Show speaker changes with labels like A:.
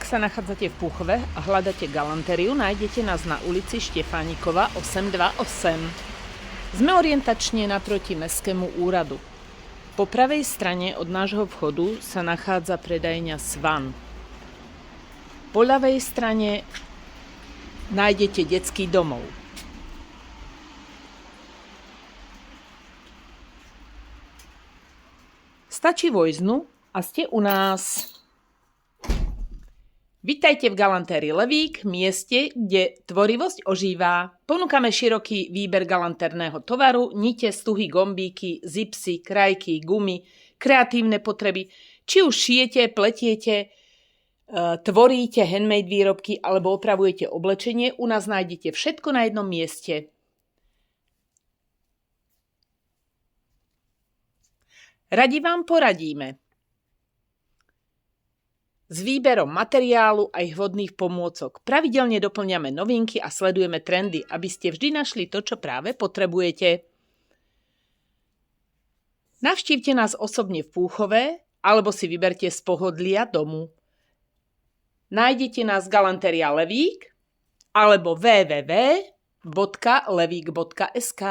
A: Ak sa nachádzate v Púchove a hľadáte galantériu, nájdete nás na ulici Štefánikova 828. Sme orientačne naproti Mestskému úradu. Po pravej strane od nášho vchodu sa nachádza predajňa Svan. Po ľavej strane nájdete detský domov. Stačí vojsnu a ste u nás. Vitajte v galantérii Levík, mieste, kde tvorivosť ožíva. Ponúkame široký výber galantérneho tovaru, nite, stuhy, gombíky, zipsy, krajky, gumy, kreatívne potreby. Či už šijete, pletiete, tvoríte handmade výrobky alebo opravujete oblečenie, u nás nájdete všetko na jednom mieste. Radi vám poradíme s výberom materiálu aj vhodných pomôcok. Pravidelne doplňame novinky a sledujeme trendy, aby ste vždy našli to, čo práve potrebujete. Navštívte nás osobne v Púchove alebo si vyberte z pohodlia domu. Nájdete nás Galantéria Levík alebo www.levík.sk.